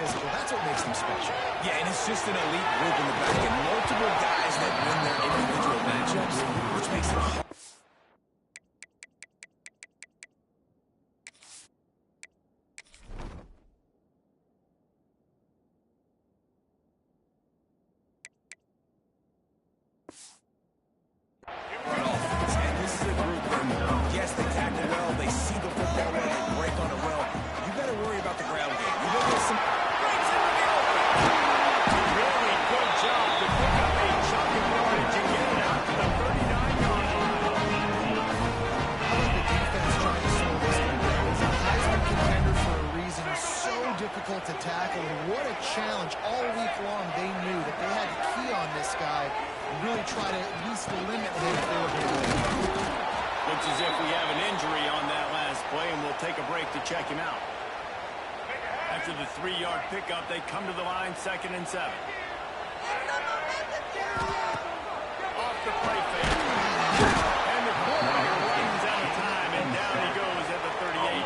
physical. That's what makes them special. Yeah, and it's just an elite group in the back and multiple guys that win their individual matchups, which makes it hard. Difficult to tackle, and what a challenge. All week long they knew that they had to key on this guy and really try to at least limit him for him. Looks as if we have an injury on that last play, and we'll take a break to check him out. After the 3-yard pickup, they come to the line, 2nd and 7. Off the play fake. And the quarterback runs out of time, and down he goes at the 38.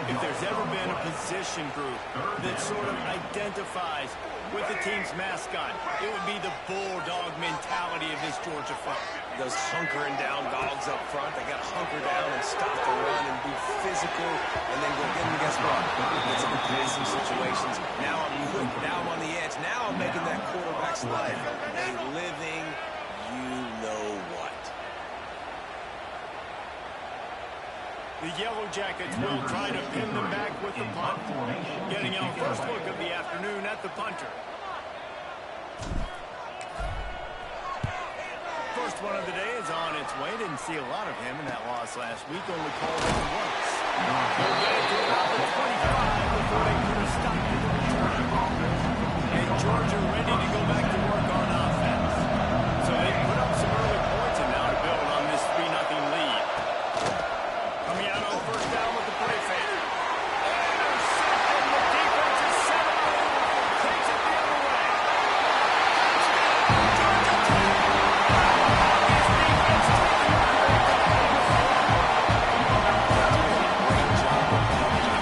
If there's ever been a position group that sort of identifies with the team's mascot, it would be the bulldog mentality of this Georgia front. Those hunkering down dogs up front, they got to hunker down and stop the run and be physical and then go get them. Guess what? Get some passing situations. Now I'm quick. Now I'm on the edge. Now I'm making that quarterback's life a living you-know-what. The Yellow Jackets will try to pin them back with the punt. Getting our first look of the afternoon at the punter. First one of the day is on its way. Didn't see a lot of him in that loss last week. Only called him once. They'll get it to about the 25 before they put a stop to the return. And Georgia ready to go back to work on offense. So they put up some early points and now to build on this 3-0 lead. Coming out on first down with the play fake. Intercepted. The defense is set up. Takes it the other way. Georgia Tech. This defense taking it. Great job of blocking.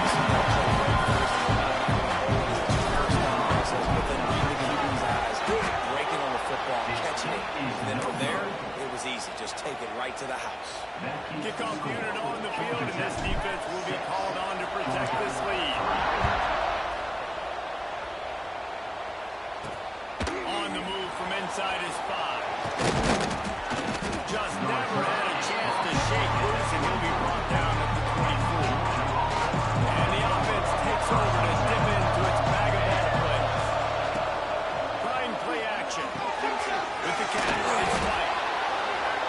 First down process, but then reading the QB's eyes, breaking on the football, catching it. And then from there, it was easy. Just take it right to the house. Kickoff unit on the field, and this defense will be called on to protect this lead. On the move from inside his 5. Just never had a chance to shake loose, and he'll be brought down at the 24. And the offense takes over to dip into its bag of ball plays. Trying play action. With the catch, it's White.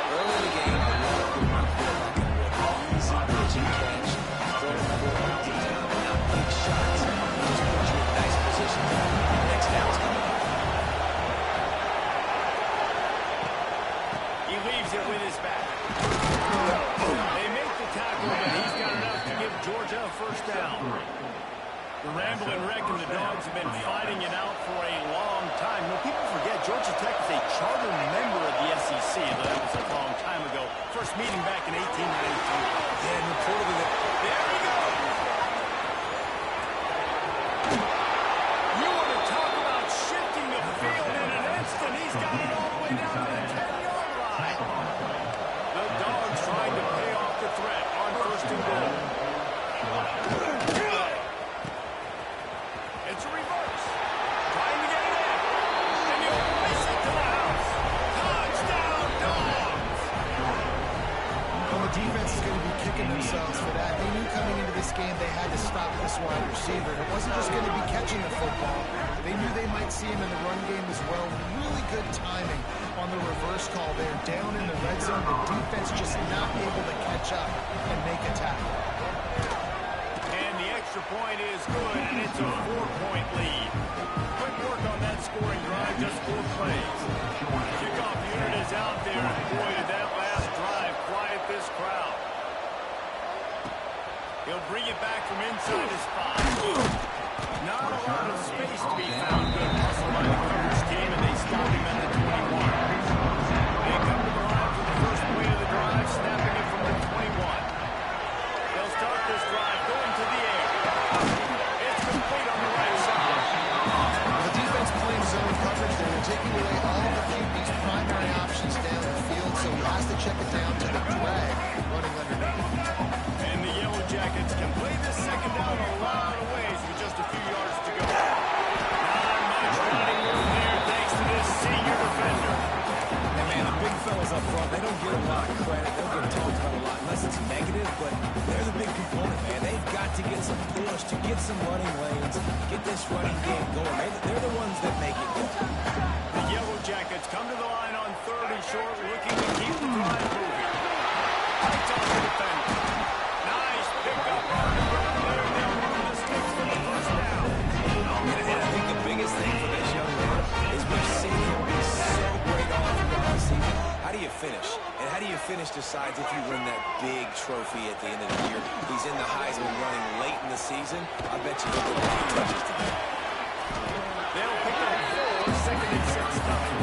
Early in the game, I love putting my quarterback in with easy pitching catch, throwing the football deep, and not big shots. Just put you in nice positions. Next down's coming up. He leaves it with his back. They make the tackle, but he's got enough to give Georgia a first down. The Ramblin' Wreck and the Dogs have been fighting it out for a long time. You know, people forget Georgia Tech is a charter member of the SEC. That was a long time ago. First meeting back in 1892. Yeah, and reportedly that... There we go. You want to talk about shifting the field in an instant. He's got it all the way down to the 10-yard line. The Dogs trying to pay off the threat on first and goal. It's a reverse. Trying to get it in. And he'll race it to the house. Touchdown, Dogs! Well, the defense is going to be kicking themselves for that. They knew coming into this game they had to stop this wide receiver. It wasn't just going to be catching the football. They knew they might see him in the run game as well. Really good timing on the reverse call there. Down in the red zone, the defense just not able to catch up and make a tackle. And the extra point is good, and it's a 4-point lead. Quick work on that scoring drive, just 4 plays. Kickoff unit is out there, and boy, did that last drive quiet this crowd. He'll bring it back from inside his 5. Not a lot of space to be found. Good hustle by the coverage team, and they stop him at the 21. They come to the line for the first play of the drive, snapping it from the 21. They'll start this drive going to the air. It's complete on the right side. to get some push, to get some running lanes, get this running game going. They're the ones that make it go. The Yellow Jackets come to the line on 3rd and short, looking to keep the drive moving. Right off the defender. Nice pickup on the ground there. They'll move the sticks for the first down. And I think the biggest thing for this young man is we've seen him be so great all throughout the season. How do you finish? And how do you finish decides if you win that big trophy at the end of the year. He's in the Heisman running late in the season. I bet you he'll get a few touches today. They'll pick up 4, 2nd and 6 coming.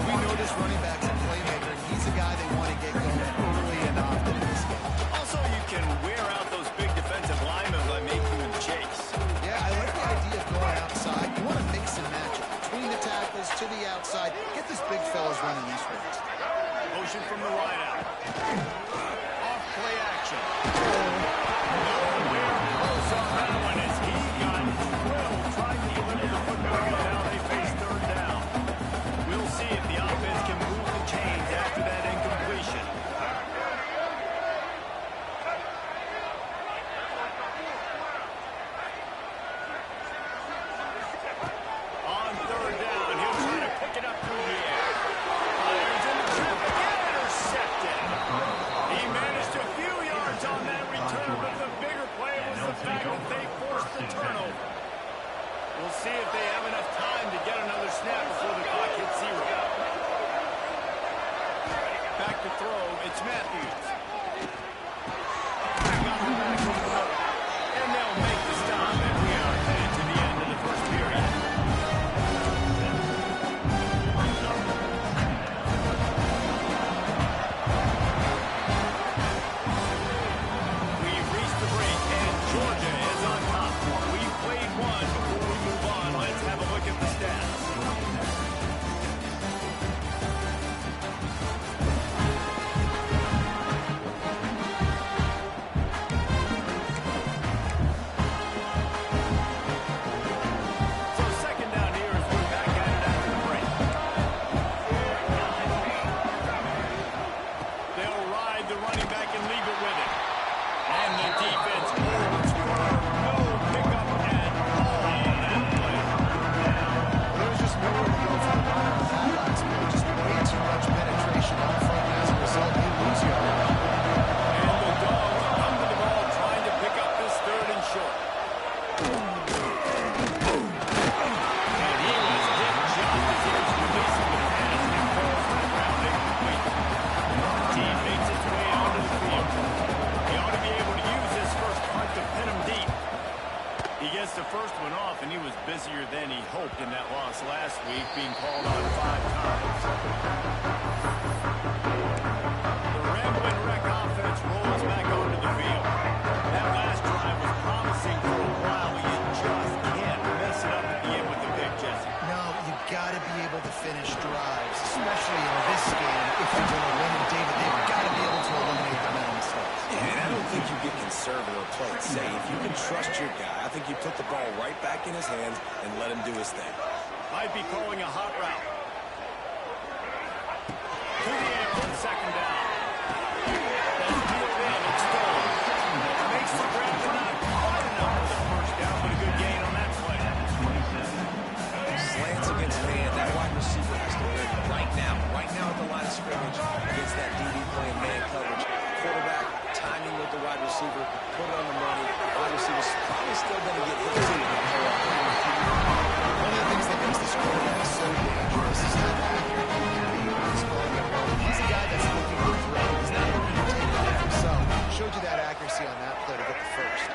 We know this running back's a playmaker, and he's a guy they want to get going early and often in this game. Also, you can wear out those big defensive linemen by making them chase. Yeah, I like the idea of going outside. You want to mix and match it. Between the tackles, to the outside. Get this big fellas running these routes. Motion from the wideout. Off play action. Nowhere close on that one as he got drilled trying to deliver the football, and now they face 3rd down. We'll see if the offense can move the chains after that incompletion. On 3rd down, he'll try to pick it up through the air. Fires into traffic and intercepted. He managed a few yards on that return, but the bigger play was the fact that they forced the turnover. We'll see if they have enough time to get another snap before the clock hits 0. Back to throw, it's Matthews. Got him back over the middle. And they'll make the stop, and we are headed to the end of the first period. We've reached the break, and Georgia is on top. We've played one. Before we move on, let's have a look at the stats. So 2nd down here as we're back at it after the break. They'll ride the running back and leave it with it. And the defense holds firm. No pickup at all on that play. There was just nowhere to go from the bottom of that last play. Just way too much penetration on front. As a result, they lose yardage. And the Dogs come to the ball trying to pick up this 3rd and short. And he was hit just as he was releasing the pass and falls to the ground incomplete. Team makes its way onto the field. He ought to be able to use this first punt to pin him deep. He gets the first one off, and he was busier than he hoped in that loss last week, being called on 5 times. The Rambling Wreck offense rolls back onto the field. That last drive was promising for a while, but you just can't mess it up at the end with the pick, Jesse. No, you got to be able to finish drives, especially in this game. If you're going to win it, David, they've got to be able to eliminate the mental mistakes. Yeah, and I don't think you get conservative or play it safe. You can trust your guy. I think you put the ball right back in his hands and let him do his thing. Might be calling a hot route. To the air on 2nd down. That's peeled in and stolen. Makes the grab, but not quite enough for the first down, but a good gain on that play. Slants against man. That wide receiver has to win right now at the line of scrimmage against that DB playing man coverage. Quarterback, timing with the wide receiver, put it on the money. Wide receiver's probably still going to get hit too. One of the things that makes this quarterback so dangerous is how accurate he can be when he's calling it well. He's a guy that's looking to throw. He's not looking to take it off himself. Showed you that accuracy on that play to get the first.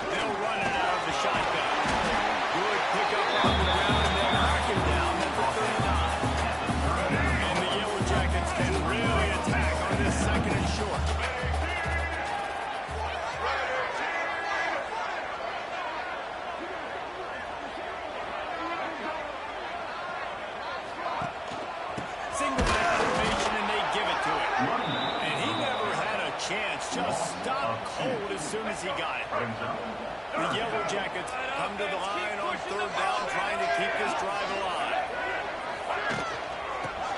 They'll run it out of the shotgun. Good pickup on the ground, and they'll knock him down at the 39. And the Yellow Jackets can really attack on this 2nd and short. Single man formation, and they give it to him. And he never had a chance. Just stopped cold as soon as he got it. The Yellow Jackets come to the line on 3rd down, trying to keep this drive alive.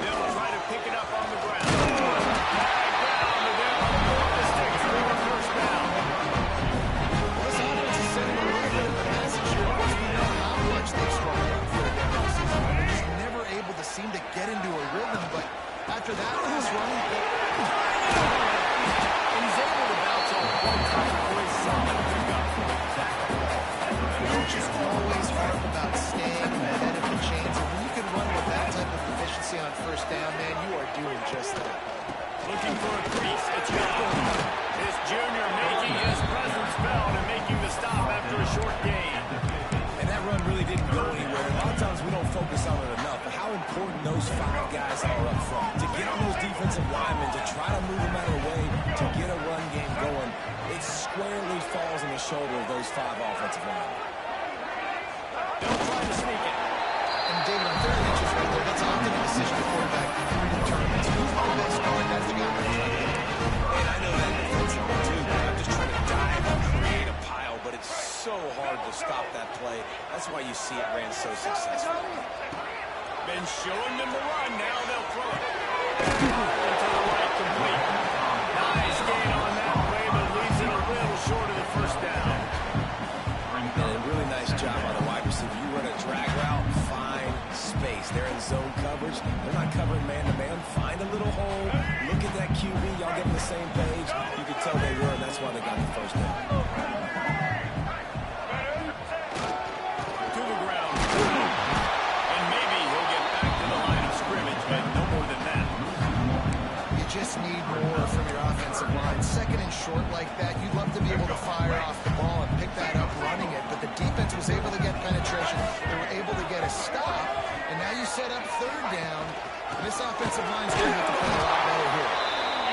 They'll try to pick it up on the ground. Back down to them. after that last run, He's able to bounce off one time for a solid pickup. coaches always harp about staying ahead of the chains, and when you can run with that type of efficiency on first down, man, you are doing just that. Looking for a crease. It's gone. This junior making his presence felt and making the stop after a short gain. And that run really didn't go anywhere. A lot of times we don't focus on it enough, but how important those 5 guys are up front. To get on those defensive linemen, to try to move them out of the way, to get a run game going, it squarely falls on the shoulder of those 5 offensive linemen. They'll try to sneak it. And David, on third and inches right there, that's often a decision to quarterback through tournaments. Who's the best guard? That's the guy we're trying to get. And I know that defensively too, man. I'm just trying to dive and create a pile, but it's so hard to stop that play. That's why you see it ran so successfully. Been showing them the run. Now they'll throw it. Into the right, complete. Nice gain on that play, but leaves it a little short of the first down. And a really nice job by the wide receiver. You run a drag route, find space. They're in zone coverage. They're not covering man-to-man. Find a little hole. Look at that QB. Y'all get on the same page. You can tell they were, and that's why they got the first down. To the ground. And maybe he'll get back to the line of scrimmage, but no more than that. You just need more from your offensive line. Second and short like that, you'd love to be able to fire off the ball and pick that up running it, but the defense was able to get penetration. They were able to get a stop, and now you set up third down, and this offensive line's going to have to play a lot better here.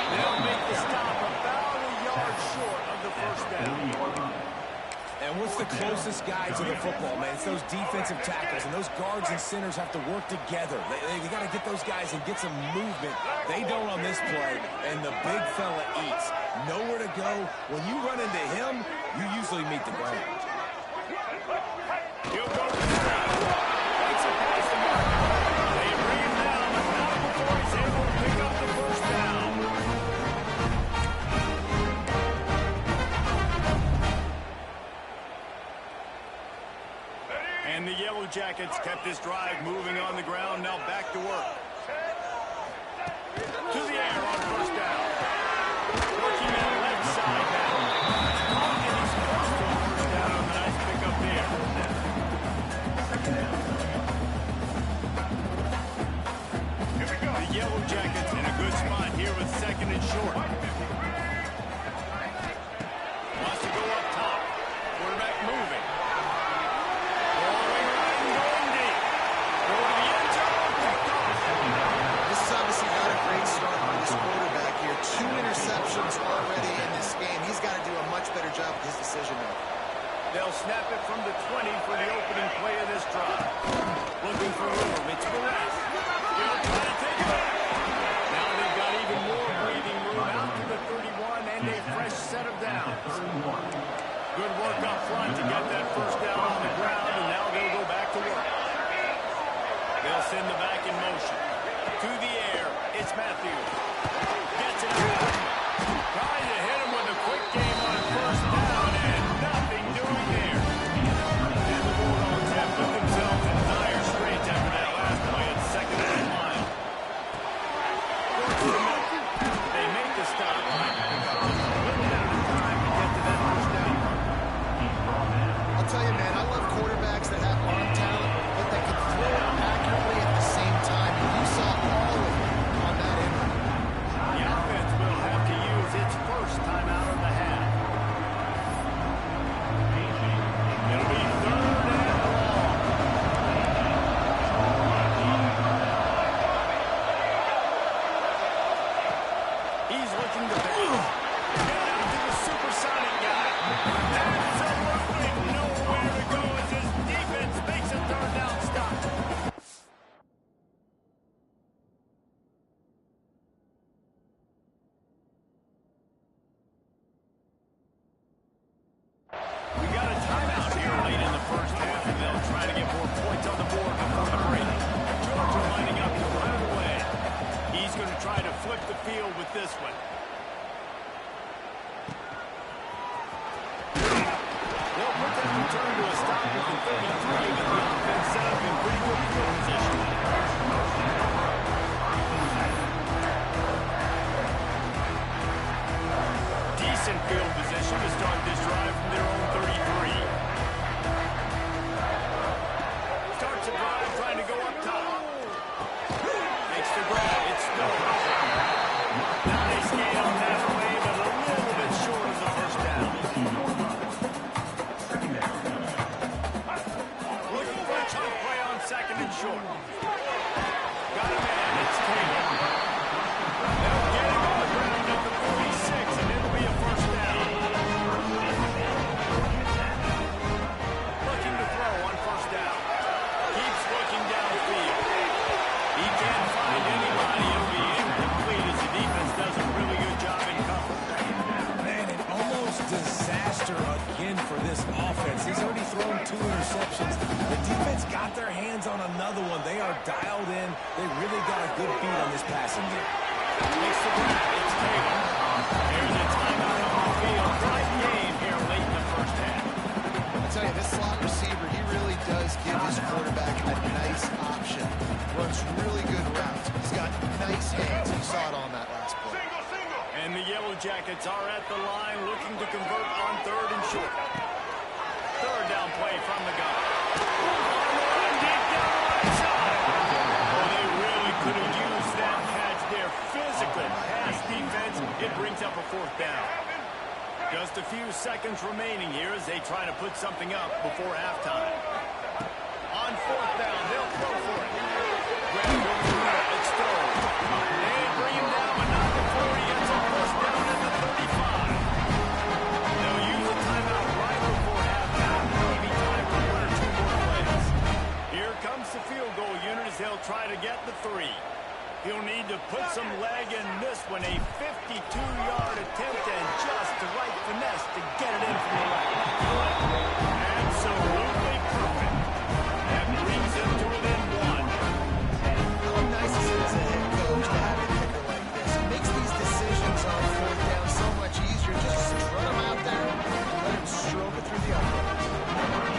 They'll make the stop about a yard short of the first down. And what's the closest guy to the football, man? It's those defensive tackles, and those guards and centers have to work together. They got to get those guys and get some movement. They don't on this play, and the big fella eats. Nowhere to go. When you run into him, you usually meet the ground. He'll go to the ground. Takes it past the mark. They bring him down, but not before he's able to pick up the first down. And the Yellow Jackets kept this drive moving on the ground. Now back to work. To the air on first down. Working that left side now. And he's close to a first down on the nice pickup there. Here we go. The Yellow Jackets in a good spot here with second and short. Wants to go up top. Quarterback moving. This has obviously got a great start for this quarterback here. 2 interceptions already in this game. He's got to do a much better job with his decision-making. They'll snap it from the 20 for the opening play of this drive. Looking for room. It's Perez. He'll try to take it back. Now they've got even more breathing room out to the 31 and a fresh set of downs. Good work up front to get that first down on the ground, and now they'll go back to work. They'll send the back in motion. To the air, it's Matthews. Gets it out. Trying to hit him with a quick game on first down, and nothing doing there. And the Bulldogs have put themselves in dire straits after that last play at second and line. They make the stop. A little bit of time to get to that first down. I'll tell you, man, I love quarterbacks that have arm talent, but they can throw it accurately at the same time. And you saw all of it on that end. The offense will have to use its first timeout of the half. It'll be third and long. He's looking to pass. Get out to the supersonic guy. Absolutely nowhere to go as his defense makes a third down stop. We got a timeout here late in the first half, and they'll try to get more points on the board before the break. Georgia lining up to run it away. He's going to try to flip the field with this one. They'll put that return to a stop with the 33, with the offense set up in pretty good field position. are dialed in. They really got a good beat on this passing game. Makes the grab. It's taken. There's a timeout on the field. Tight game here late in the first half. I tell you, this slot receiver, he really does give his quarterback a nice option. Runs really good routes. He's got nice hands. You saw it on that last play. And the Yellow Jackets are at the line looking to convert on 3rd and short. Third down play from the gun. On the run, deep down the right side. Oh, they really could have used that catch there. Physical pass defense. It brings up a 4th down. Just a few seconds remaining here as they try to put something up before halftime. On 4th down, they'll throw for it. Grab goes to it. It's thrown. They bring him down, but not before he gets a first down at the 35. They'll use a timeout right before halftime. Maybe time for 1 or 2 more plays. Here comes the field goal unit as they'll try to get the 3. He'll need to put some leg in this one. A 52-yard attempt and just the right finesse to get it in from the right. Absolutely perfect. That brings him to within 1. How nice is it as a head coach to have a kicker like this? It makes these decisions on 4th down so much easier. Just strut him out there and let him stroke it through the uprights.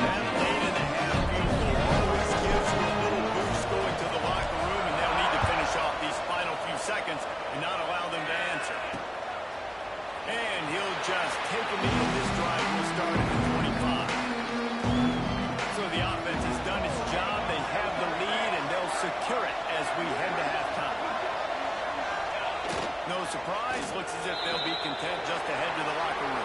That late in the half field goal always gives him a little boost going to the locker room, and they'll need to finish off these final few seconds and not allow them to answer. And he'll just take a knee, and this drive will start at the 25. So the offense has done its job. They have the lead, and they'll secure it as we head to halftime. No surprise. Looks as if they'll be content just to head to the locker room.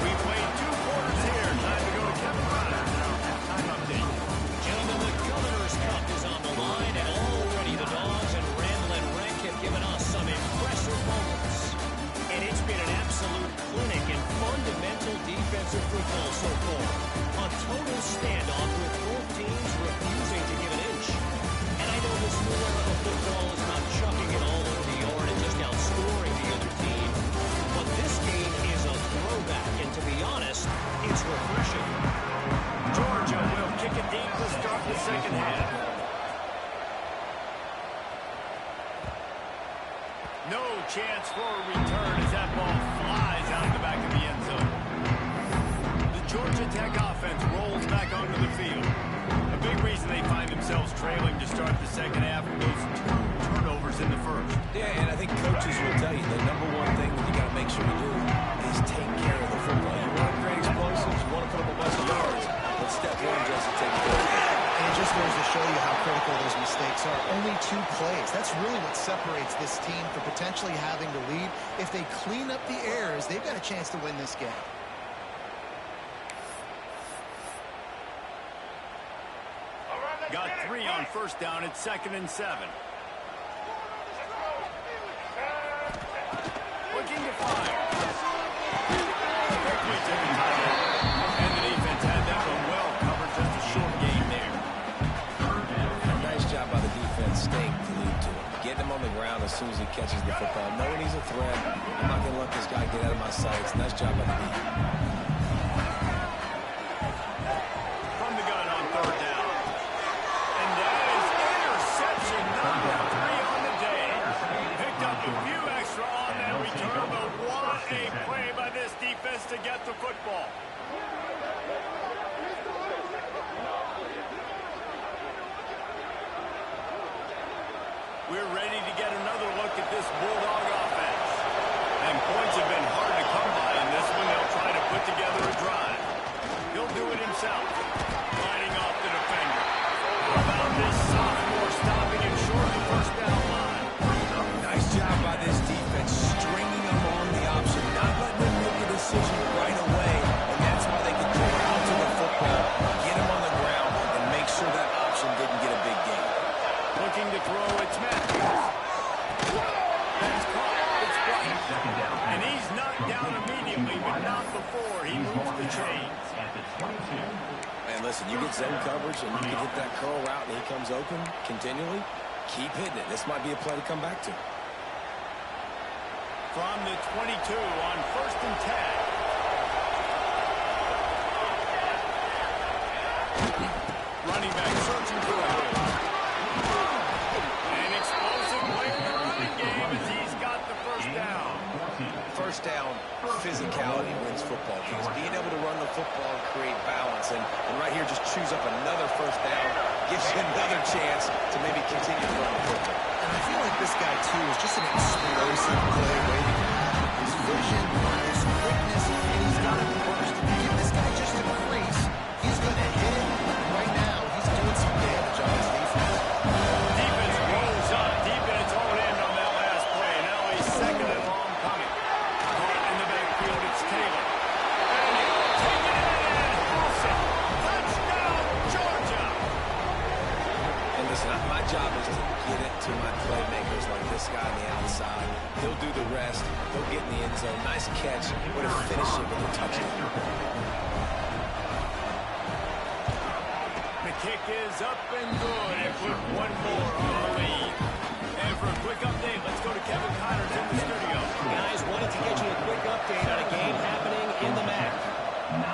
We've played 2 quarters here. Time to go to Kevin Ryan in our halftime update. Gentlemen, the Governor's Cup is on the line, and already the Dogs and Randall and Rank have given us some impressive moments. And it's been an absolute clinic in fundamental defensive football so far. A total standoff with both teams refusing to give an inch. And I know this new era of football is not chucking it all over the yard and just outscoring the other team. But this game is a throwback, and to be honest, it's refreshing. Georgia will kick it deep to start the second half. No chance for a return as that ball flies out of the back of the end zone. The Georgia Tech offense rolls back onto the field. A big reason they find themselves trailing to start the second half with those 2 turnovers in the first. Yeah, and I think coaches will tell you the number one thing that you got to make sure you do is take care of the football. You want to create explosives, you want to put up a bunch of yards, but step 1 just to take care of it. And it just goes to show you how critical those mistakes are. Only 2 plays. That's really what separates this team from potentially having to lead. If they clean up the errors, they've got a chance to win this game. Got 3 on first down. It's 2nd and 7. Looking to fire. Quickly taken time. And the defense had that one well covered. Just a short gain there. Nice job by the defense staying glued to him. Getting him on the ground as soon as he catches the football. Knowing he's a threat. I'm not going to let this guy get out of my sights. Nice job by the defense. From the gun on 3rd down. And that is interception number 3 on the day. Picked up a few extra on that return, but what a play by this defense to get the football. We're ready to get another look at this Bulldog offense. And points have been hard to come by in this one. They'll try to put together a drive. He'll do it himself. Lining off the defender. How about this sophomore stopping him short of the first down line? Nice job by this defense, stringing them on the option, not letting them make a decision right away, and that's why they can throw out to the football, get him on the ground, and make sure that option didn't get a big gain. Looking to throw, it's Matthews. That's caught, it's White. And he's knocked down immediately, but not before he moves the chains. And listen, you get zone coverage, and you can hit that curl route, and he comes open continually. Keep hitting it. This might be a play to come back to. From the 22 on 1st and 10. Running back searching for a hole. first down physicality wins football games. Being able to run the football and create balance. And right here, just choose up another first down, gives you another chance to maybe continue to run the football. And I feel like this guy, too, is just an explosive play waiting to happen. His vision, his quickness, and he's got a burst. Give this guy just a crease, he's going to hit it. And right now, he's doing some damage on his defense. Defense rolls on. Defense all in on that last play. Now he's second and long coming. Caught in the backfield, it's Taylor. And he'll take it in. Wilson. Touchdown, Georgia. And listen, my job is to get it to my playmakers like this guy on the outside. He'll do the rest. He'll get in the end zone. Nice catch. Way to finish it with a touchdown. The kick is up and good. And put one more on the lead. And for a quick update, let's go to Kevin Connors in the studio. Guys, wanted to get you a quick update on a game happening in the MAC.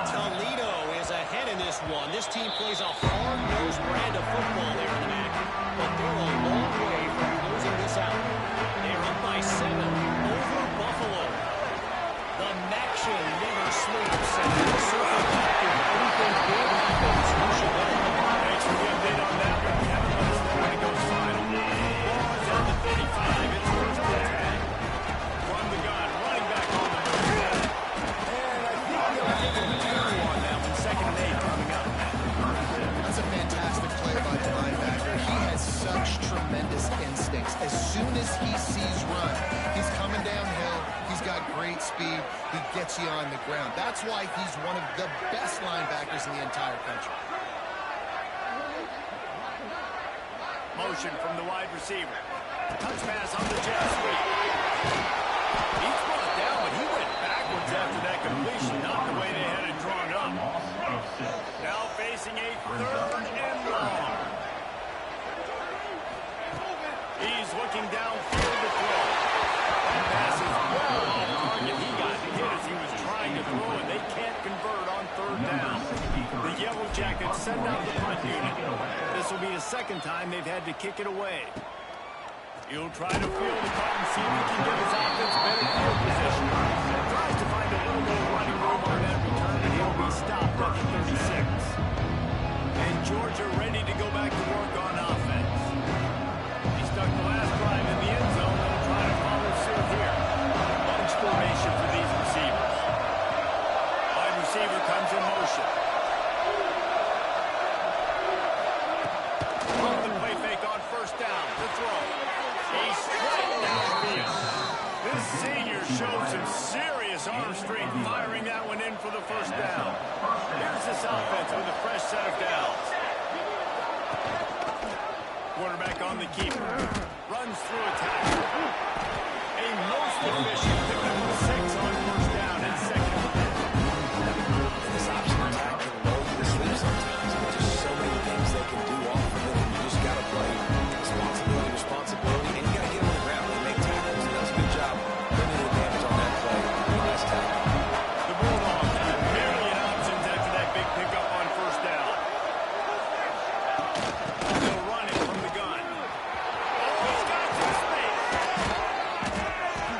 Toledo is ahead in this one. This team plays a hard-nosed brand of football there in the MAC, but they're a long way from losing this out. They're up by 7 over Buffalo. The Maction never sleeps, and they'll circle back if anything big happens. Who should know? Thanks for the update on that one, Kevin. Let us know when it goes final. Ball is at the 35. It's first and 10. From the gun, running back on the move. And I think they'll take a two on that one. Second and 8 coming up. That's a fantastic play by the linebacker. He has such tremendous instincts. As soon as he sees run, he's coming downhill. He's got great speed. He gets you on the ground. That's why he's one of the best linebackers in the entire country. Motion from the wide receiver. Touch pass on the jet sweep. He's brought down, but he went backwards after that completion. Not the way they had it drawn up. Now facing a third and long. He's looking downfield to throw. That pass is well off target. He got hit as he was trying to throw, and they can't convert on third down. The Yellow Jackets send out the punt unit. This will be the second time they've had to kick it away. He'll try to field the punt and see if he can get his offense better field position. Tries to find a little bit of running room on that return, and he'll be stopped at the 36. And Georgia ready to go back to work on offense. He stuck the last drive in the end zone. They'll try to follow suit here. Bunch formation for these receivers. Wide receiver comes in motion. On the play fake on first down. The throw. He's straight downfield. This senior showed some serious arm strength firing that one in for the first down. Here's this offense with a fresh set of downs. Quarterback on the keeper. Runs through a tackle. A most efficient pickup of 6 on first down and second and 10. This option attack can roll to the sleep sometimes. There's just so many things they can do off of it. You just got to play responsibility, and you got to get on the ground and make tackles. And that's a good job limiting damage on that play. Nice tackle. The Bulldogs have a million options after that big pickup on first down. They'll run it from the gun. Oh, he's got some space.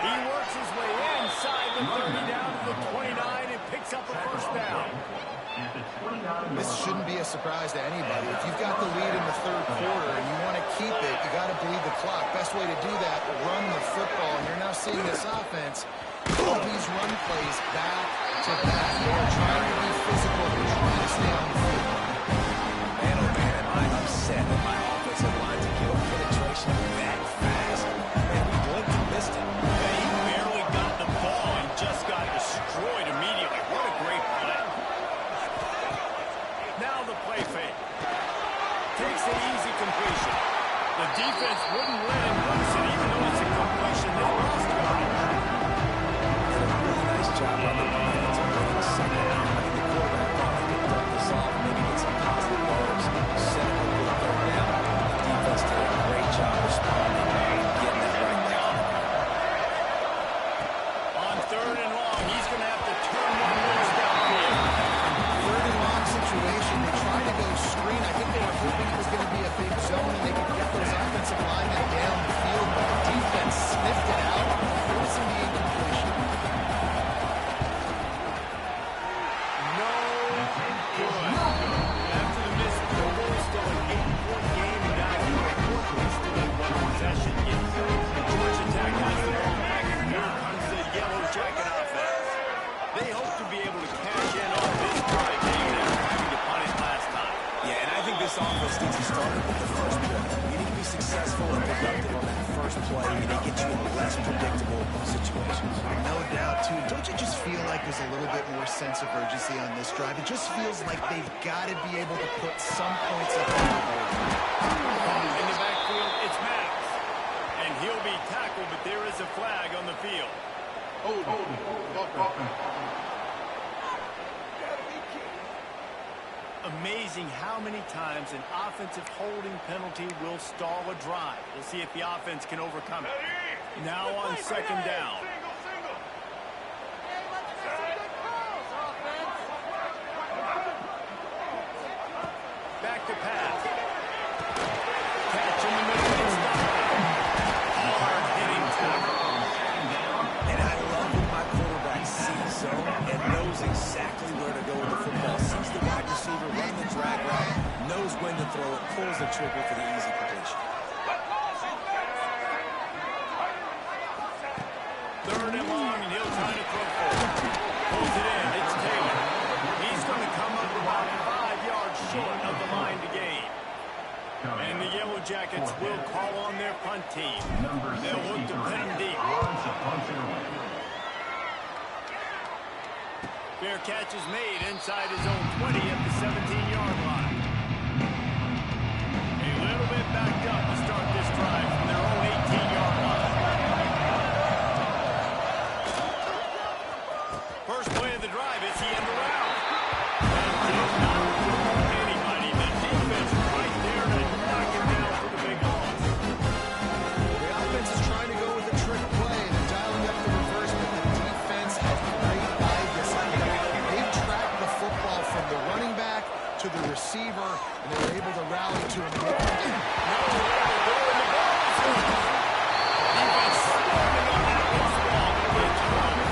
He works his way inside the 30 down to the 29 and picks up a first down. This shouldn't be a surprise to anybody. If you've got the lead in the third quarter and you want to keep it, you got to bleed the clock. Best way to do that, run the football. And you're now seeing this offense, all these run plays back to back. They're trying to be physical. They're trying to stay on the field. Man, oh man, am I upset that my offensive line to get penetration that fast. Man, we blinked and missed it. Yeah, he barely got the ball and just got destroyed immediately. What a great play. Now the play fake. Takes an easy completion. The defense wouldn't let him loose it, even though it's a completion. They lost the ball. Really nice job on the defense. The second out, I think the quarterback thought he could dump this off, maybe get some positive yards, set up a little third down. maybe they get you in less predictable situations. No doubt, too. Don't you just feel like there's a little bit more sense of urgency on this drive? It just feels like they've got to be able to put some points up on the board. In the backfield, it's Maddox. And he'll be tackled, but there is a flag on the field. Amazing how many times an offensive holding penalty will stall a drive. We'll see if the offense can overcome it. Now on second down. Back to pass. Catch in the middle and stop it. Hard-hitting tackle. And I love when my quarterback sees zone and knows exactly where to go with the football. Sees the wide receiver run the drag route, knows when to throw it, pulls the trigger for the easy completion. Third and long, and he'll try to throw for it. Pulls it in. It's Taylor. He's going to come up about 5 yards short of the line to gain. And the Yellow Jackets will call on their punt team. They'll look to pin him deep. Fair catch is made inside his own 20 at the 17-yard line. A little bit backed up to start this drive from their own 18-yard line. First play of the drive is the end around. That did not fool anybody. The defense right there to knock him down for the big loss. The offense is trying to go with a trick play. They're dialing up the reverse, but the defense has great eye discipline. They've tracked the football from the running back to the receiver, and they were able to rally to him. Defense swarming on that loose ball. It'll be a turnover.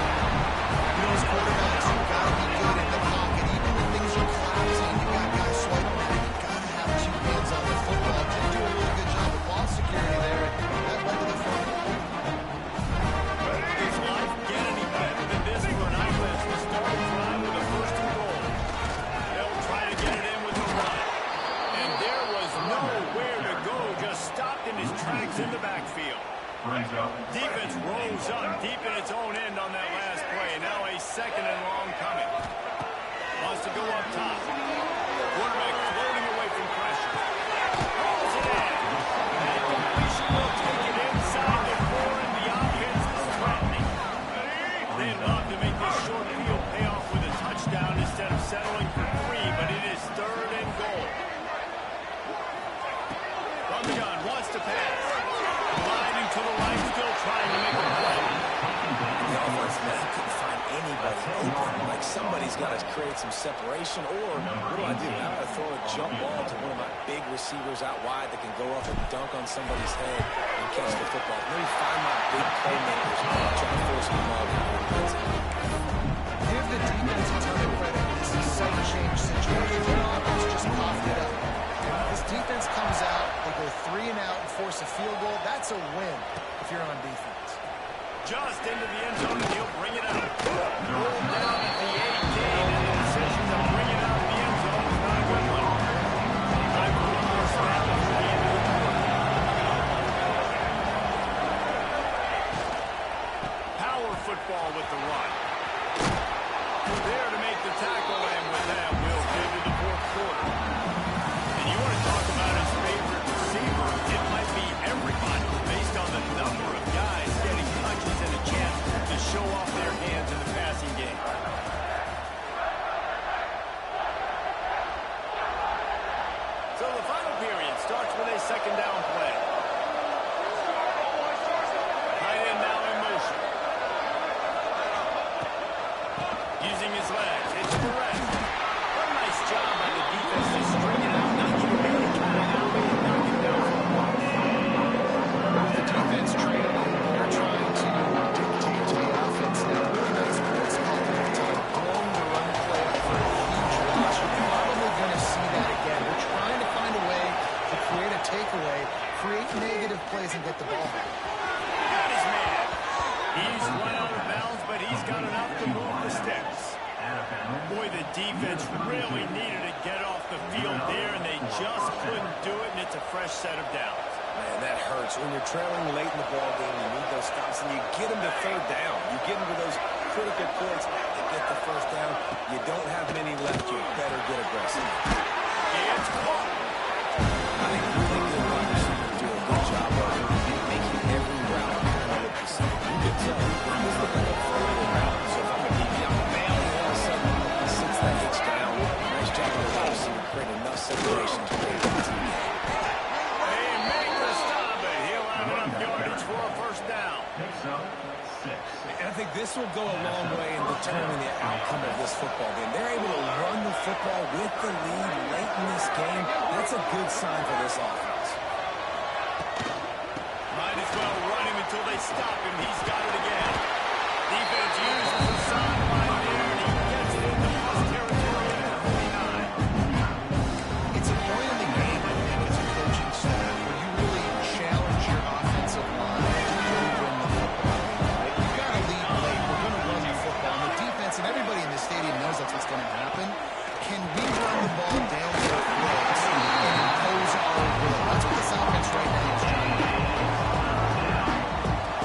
Those quarterbacks, you've got to be good in the pocket. Even when things are collapsing, you've got guys swiping at it. You've got to have 2 hands on the football. They do a really good job of ball security there. That led to the front. Does life get any better than this for an Islanders to start a drive with a first and goal? They'll try to get it in with a run. And there was nowhere to go, just stopped in his tracks in the backfield. Defense rolls up deep in its own end on that last play. Now a second and long coming. Wants to go up top. Quarterback floating away from pressure. Rolls it in. And completion will take it inside the 4, and the offense is threatening. They'd love to make this short field pay off with a touchdown instead of settling for 3, but it is third and goal. From the gun, wants to pass. Gliding to the right, still trying to make a play. The offense couldn't find anybody open. Like somebody's got to create some separation, or what do I do? How do I throw a jump ball to one of my big receivers out wide that can go up and dunk on somebody's head and catch the football? Maybe find my big playmakers and try to force them all to Give the defense a ton of credit. This is such a change situation. The offense just coughed it up. This defense comes out, they go 3 and out and force a field goal. That's a win if you're on defense. Just into the end zone, and he'll bring it out. Rolled down at the 18, and the decision to bring it out of the end zone is not a good one. Time for one more snap before the end of the quarter. Power football with the run. There to make the tackle, and with that, we'll get to the 4th quarter. And you want to talk about his favorite receiver, it might be everybody, based on the number of guys getting touches and a chance to show off their hands in the passing game. So the final period starts with a second down play. Tight end now in motion. Using his legs, it's Perez. What a nice job by the defense to string it out, not even able to kind of alley and knock it down for a ball. The defense training, they're trying to dictate to the offense now. Really nice blitz call at the time. Blowing the run play up for a huge loss. You're probably going to see that again. They're trying to find a way to create a takeaway, create negative plays, and get the ball back. Got his man. He's run out of bounds, but he's got enough to move the sticks. Boy, the defense really needed to get off the field there, and they just couldn't do it, and it's a fresh set of downs. Man, that hurts. When you're trailing late in the ball game, you need those stops, and you get them to third down. You get them to those critical points to get the first down. You don't have many left. You better get aggressive. It's caught. I think really good wide receivers do a good job of making every route 100%. You can tell he was looking up for a little route. So if I'm a DB, I'm bailing all of a sudden. He sits that hitch down. Nice job of the wide receiver creating enough separation to create a team. They make the stop, but he'll have enough yardage for a first down. And I think this will go a long way in determining the outcome of this football game. They're able to run the football with the lead late in this game. That's a good sign for this offense. Might as well run him until they stop him. He's got it again. Defense uses the sideline there, and he gets it into plus territory at the 49. It's a point in the game, I think, as a coaching staff, where you really challenge your offensive line to really win the football game, right? You've got to lead late. We're going to run the football. And the defense, and everybody in the stadium knows that's what's going to happen. Can we run the ball down their throats and impose our will? That's what this offense right now is trying to do.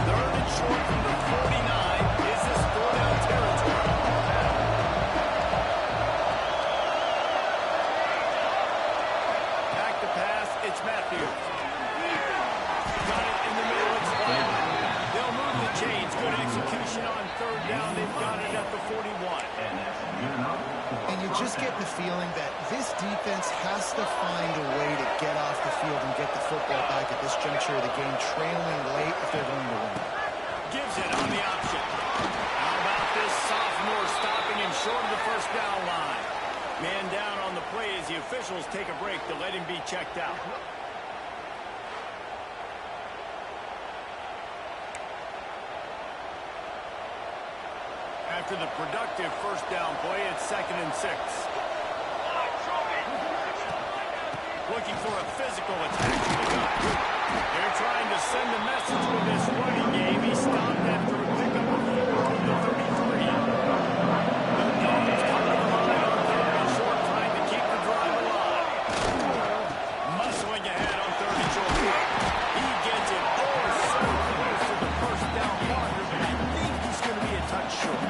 Third and short from the 49. Is this four-down territory? Back to pass. It's Matthews. Got it in the middle. It's fine. They'll move the chains. Good execution on third down. They've got it at the 41. And you just get the feeling that this defense has to find a way to get off the field and get the football back at this juncture of the game, trailing late if they're going to win. Gives it on the option. How about this sophomore stopping him short of the first down line? Man down on the play as the officials take a break to let him be checked out. After the productive first down play, it's 2nd and 6. Looking for a physical attack to the gut. They're trying to send a message with this running game. He stopped after a pickup of 4 on the 33. The Dogs coming to the line on third and short, trying to keep the drive alive. Muscling ahead on third and short. He gets it so close to the first down marker, but I think he's going to be a touch short.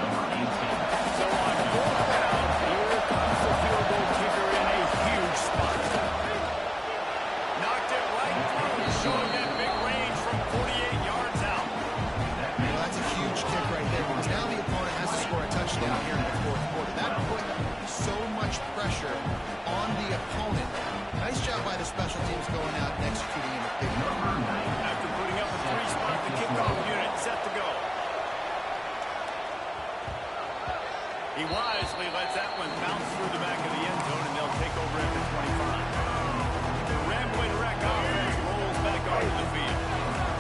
So on fourth down, here comes the field goal kicker in a huge spot. Knocked it right through, showing that big range from 48 yards out. Well, that's a huge kick right there, because now the opponent has to score a touchdown here in the fourth quarter. That put so much pressure on the opponent. Nice job by the special teams going out and executing in a big way. After putting up a 3-spot, the kickoff unit set to go. He wisely lets that one bounce through the back of the end zone, and they'll take over at the 25. The Rambling Wreck offense rolls back onto the field.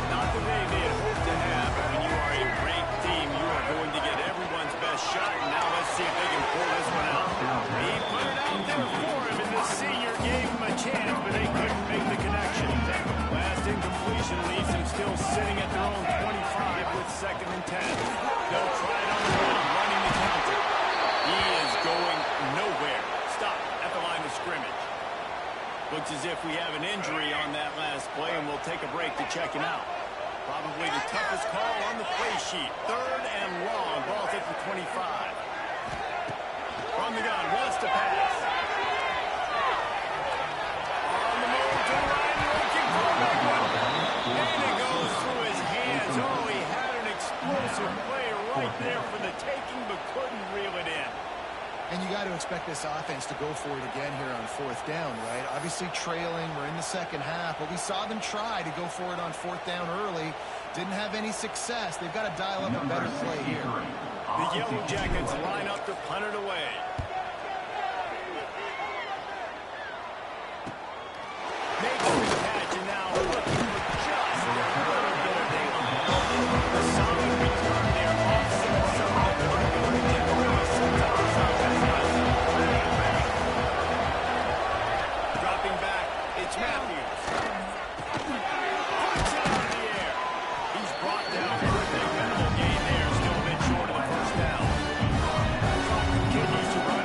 Not the day they had hoped to have, but when you are a ranked team, you are going to get everyone's best shot, and now let's see if they can pull this one out. He put it out there for him, and the senior gave him a chance, but they couldn't make the connection. Last incompletion leaves them still sitting at their own 25 with 2nd and 10. They'll try it on the ground, running the counter. He is going nowhere. Stop at the line of scrimmage. Looks as if we have an injury on that last play, and we'll take a break to check him out. Probably the toughest call on the play sheet. 3rd and long. Ball's at the 25. From the gun, wants to pass. On the move to the right, looking for a big one. And it goes through his hands. Oh, he had an explosive play right there for the taking, but couldn't reel it in. And you got to expect this offense to go for it again here on fourth down, right? Obviously trailing, we're in the second half, but we saw them try to go for it on fourth down early. Didn't have any success. They've got to dial up a better play here. The Yellow Jackets line up to punt it away. Making the catch, and now looking for just a little bit of daylight. A solid return there, offset some of the verticality that really sets up this offense. Dropping back, it's Matthews. Puts it out of the air. He's brought down quickly. Minimal gain there, still a bit short of the first down. Continues to run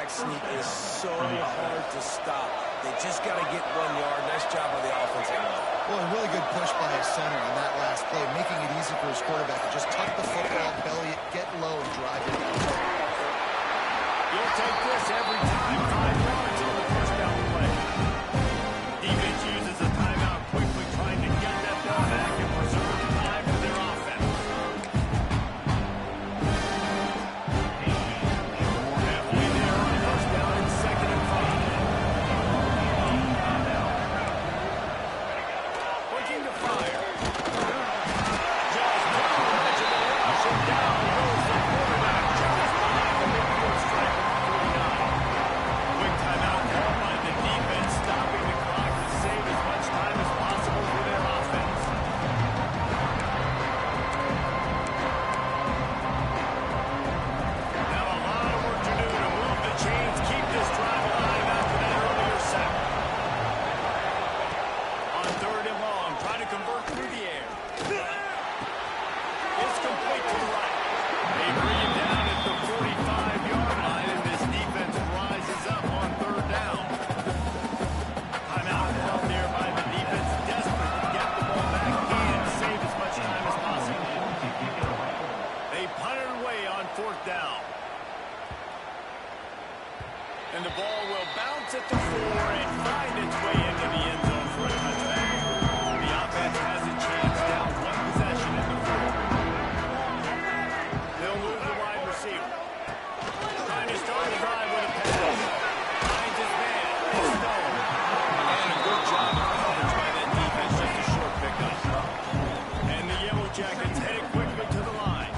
quarterback sneak is so hard to stop. They just got to get 1 yard. Nice job by the offensive line. Well, a really good push by his center on that last play, making it easy for his quarterback to just tuck the football, belly it, get low, and drive it down. You'll take this every time. 5 yards on the first down play. Defense uses a timeout quickly, trying to get that ball back and preserve time for their offense. Halfway there on first down and 2nd and 5. Looking to fire. Just down the edge of the rush and down goes the quarterback. Just behind the midfield stripe at the 49. Quick timeout called by the defense, stopping the clock to save as much time as possible for their offense. Now a lot of work to do to move the chains, keep this drive alive after that earlier sack. On 3rd and long, trying to convert through the air. It's complete to the right. They bring him down at the 45-yard line, and this defense rises up on 3rd down. Timeout called there by the defense, desperate to get the ball back and save as much time as possible. They punt it away on 4th down. And the ball will bounce at the 4 and find its way into the end zone for a touchback. The offense has a chance down 1 possession in the 4th. They'll move the wide receiver. Trying to start the drive with a pass. Finds his man. It's stolen. And a good job of coverage by that defense. Just a short pickup. And the Yellow Jackets headed quickly to the line.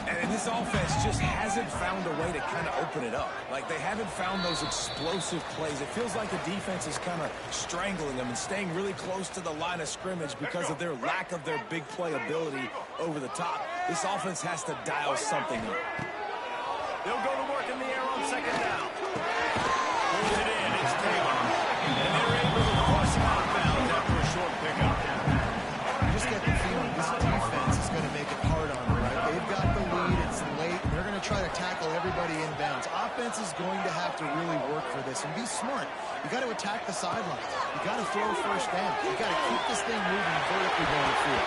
And this offense just hasn't found a way to kind of open it up. Like, they haven't found those explosive plays. It feels like the defense is kind of strangling them and staying really close to the line of scrimmage because of their lack of their big play ability over the top. This offense has to dial something up. They'll go to work in the air on 2nd down. Pulls it in. It's Taylor. And they're able to force him out of bounds after a short pickup. You just get the feeling this defense is going to make it hard on them, right? They've got the lead. It's late. They're going to try to tackle everybody inbounds. Offense is going to have to really work for this and be smart. You got to attack the sidelines. You got to throw 1st down. You got to keep this thing moving vertically down the field.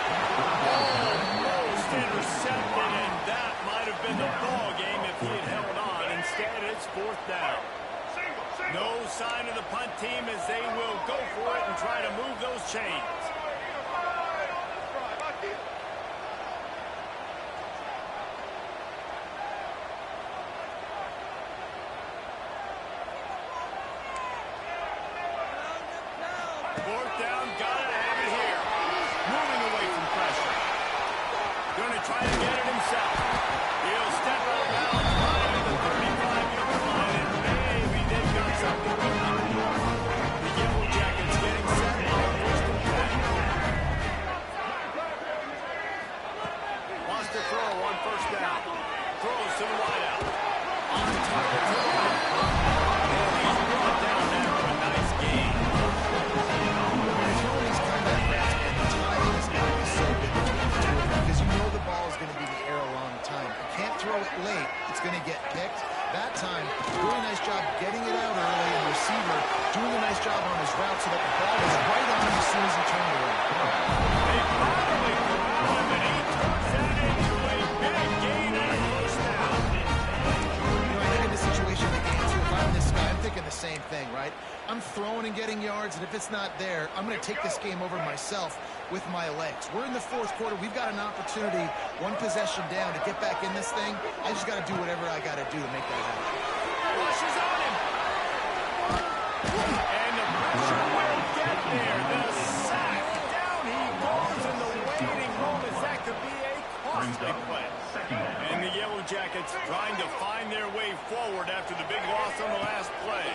Almost intercepted, and that might have been the ball game if he had held on. Instead, it's 4th down. No sign of the punt team as they will go for it and try to move those chains. Fourth down, gotta have it here. Moving away from pressure. Going to try to get it himself. He'll step out of bounds right at the 35-yard line, and maybe they've got something going. The Yellow Jackets getting set on 1st and 10. Wants to throw on 1st down. Throws to the wideout. On target to the right. And he's brought down there for a nice gain. Because you know the ball is going to be in the air a long time. You can't throw it late. It's going to get picked. That time, really nice job getting it out early, and the receiver doing a nice job on his route so that the ball was right on him as soon as he turned around. They finally corral him, and he turns that into a big gain and a 1st down. You know, I think in this situation in the game, too, if I'm this guy, I'm thinking the same thing, right? I'm throwing and getting yards, and if it's not there, I'm going to take this game over myself with my legs. We're in the 4th quarter. We've got an opportunity, 1 possession down, to get back in this thing. I just got to do whatever I got to do to make that happen. Rushes on him. And the pressure will get there. The sack. Down he goes in the waiting room as that could be a costly play. And the Yellow Jackets trying to find their way forward after the big loss on the last play.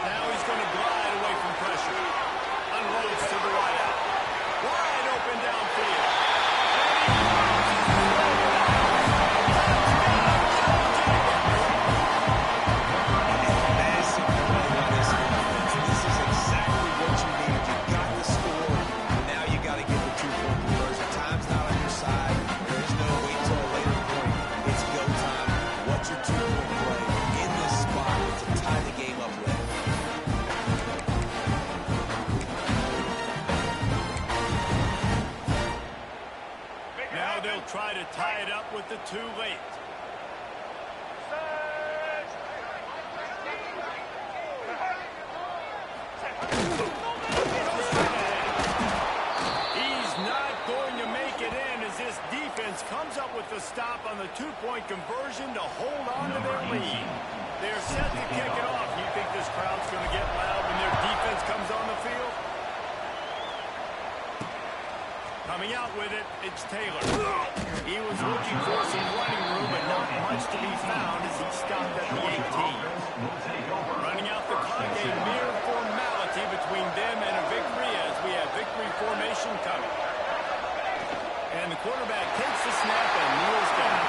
Now he's going to glide away from pressure. Unloads to the wideout. Wide open downfield. This is exactly what you need. You got the score. Now you got to get the 2-point conversion. Time's not on your side. There is no wait till a later point. It's go time. What's your 2-point play in this the two late. He's not going to make it in as this defense comes up with the stop on the two-point conversion to hold on to their lead. They're set to kick it off. You think this crowd's going to get loud when their defense comes on the field? Coming out with it, it's Taylor. He was looking for some running room, but not much to be found as he stopped at the 18. Running out the clock, a mere formality between them and a victory as we have victory formation coming. And the quarterback takes the snap and kneels down.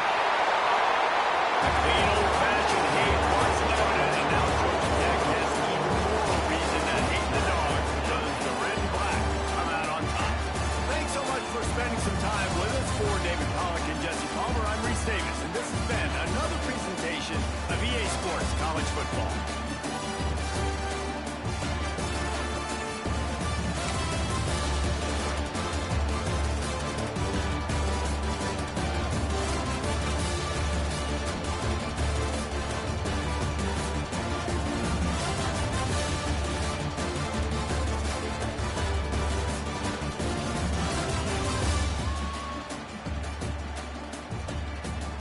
A clean old-fashioned hate was evident, and now Georgia Tech has even more reason to hate the Dogs because the red and black come out on top. Thanks so much for spending some time with us. For David Pollack and Jesse Palmer, I'm Reese Davis, and this has been another presentation of EA Sports College Football.